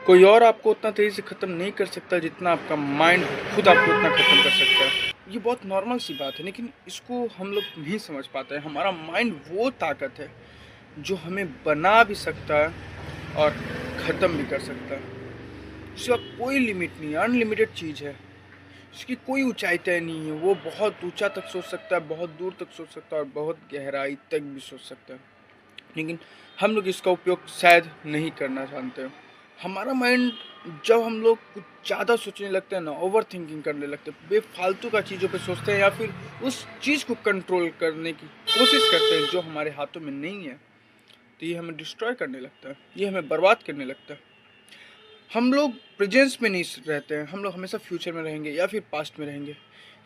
कोई और आपको उतना तेज़ी से ख़त्म नहीं कर सकता जितना आपका माइंड खुद आपको उतना ख़त्म कर सकता है। ये बहुत नॉर्मल सी बात है, लेकिन इसको हम लोग नहीं समझ पाते हैं। हमारा माइंड वो ताकत है जो हमें बना भी सकता है और ख़त्म भी कर सकता है। उसका कोई लिमिट नहीं है, अनलिमिटेड चीज़ है। उसकी कोई ऊंचाई तय नहीं है। वो बहुत ऊंचा तक सोच सकता है, बहुत दूर तक सोच सकता है और बहुत गहराई तक भी सोच सकता है, लेकिन हम लोग इसका उपयोग शायद नहीं करना जानते हैं। हमारा माइंड, जब हम लोग कुछ ज़्यादा सोचने लगते हैं ना, ओवर थिंकिंग करने लगते हैं, बेफालतू का चीज़ों पे सोचते हैं या फिर उस चीज़ को कंट्रोल करने की कोशिश करते हैं जो हमारे हाथों में नहीं है, तो ये हमें डिस्ट्रॉय करने लगता है, ये हमें बर्बाद करने लगता है। हम लोग प्रेजेंस में नहीं रहते हैं, हम लोग हमेशा फ्यूचर में रहेंगे या फिर पास्ट में रहेंगे,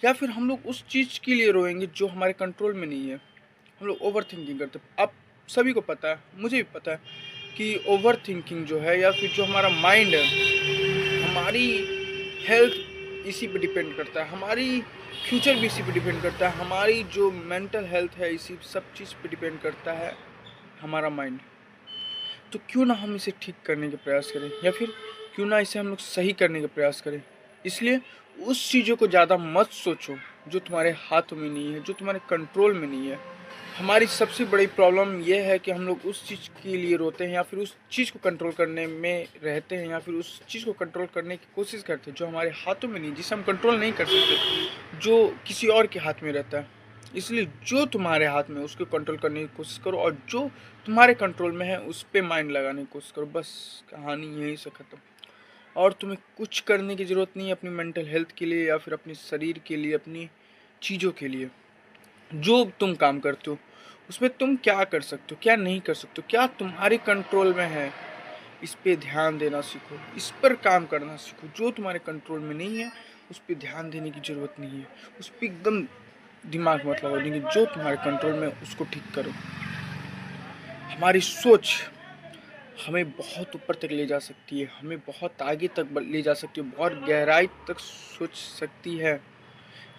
या फिर हम लोग उस चीज़ के लिए रोएंगे जो हमारे कंट्रोल में नहीं है। हम लोग ओवर थिंकिंग करते हैं। आप सभी को पता है, मुझे भी पता है कि ओवर थिंकिंग जो है या फिर जो हमारा माइंड है, हमारी हेल्थ इसी पे डिपेंड करता है, हमारी फ्यूचर भी इसी पे डिपेंड करता है, हमारी जो मेंटल हेल्थ है इसी सब चीज़ पे डिपेंड करता है हमारा माइंड। तो क्यों ना हम इसे ठीक करने के प्रयास करें, या फिर क्यों ना इसे हम लोग सही करने का प्रयास करें। इसलिए उस चीज़ों को ज़्यादा मत सोचो जो तुम्हारे हाथ में नहीं है, जो तुम्हारे कंट्रोल में नहीं है। हमारी सबसे बड़ी प्रॉब्लम ये है कि हम लोग उस चीज़ के लिए रोते हैं या फिर उस चीज़ को कंट्रोल करने में रहते हैं या फिर उस चीज़ को कंट्रोल करने की कोशिश करते हैं जो हमारे हाथों में नहीं, जिसे हम कंट्रोल नहीं कर सकते, जो किसी और के हाथ में रहता है। इसलिए जो तुम्हारे हाथ में है उसको कंट्रोल करने की कोशिश करो, और जो तुम्हारे कंट्रोल में है उस पर माइंड लगाने की कोशिश करो। बस कहानी यहीं से ख़त्म। और तुम्हें कुछ करने की ज़रूरत नहीं है अपनी मेंटल हेल्थ के लिए या फिर अपने शरीर के लिए, अपनी चीज़ों के लिए। जो तुम काम करते हो उसमें तुम क्या कर सकते हो, क्या नहीं कर सकते हो, क्या तुम्हारे कंट्रोल में है, इस पे ध्यान देना सीखो, इस पर काम करना सीखो। जो तुम्हारे कंट्रोल में नहीं है उस पर ध्यान देने की ज़रूरत नहीं है, उस पर एकदम दिमाग मत लगाओ, लेकिन जो तुम्हारे कंट्रोल में है उसको ठीक करो। हमारी सोच हमें बहुत ऊपर तक ले जा सकती है, हमें बहुत आगे तक ले जा सकती है, बहुत गहराई तक सोच सकती है।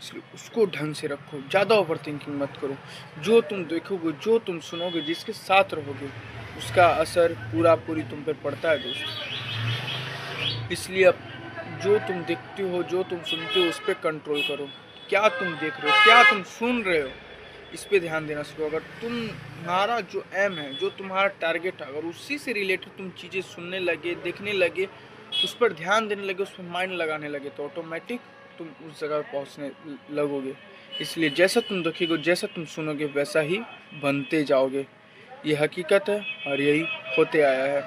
इसलिए उसको ढंग से रखो, ज़्यादा ओवर थिंकिंग मत करो। जो तुम देखोगे, जो तुम सुनोगे, जिसके साथ रहोगे, उसका असर पूरा पूरी तुम पर पड़ता है दोस्त। इसलिए अब जो तुम देखते हो, जो तुम सुनते हो, उस पर कंट्रोल करो। क्या तुम देख रहे हो, क्या तुम सुन रहे हो, इस पे ध्यान देना सीखो। अगर तुम्हारा जो एम है, जो तुम्हारा टारगेट है, अगर उसी से रिलेटेड तुम चीज़ें सुनने लगे, देखने लगे, उस पर ध्यान देने लगे, उस पर माइंड लगाने लगे, तो ऑटोमेटिक तुम उस जगह पहुंचने लगोगे। इसलिए जैसा तुम देखोगे, जैसा तुम सुनोगे, वैसा ही बनते जाओगे। ये हकीकत है और यही होते आया है।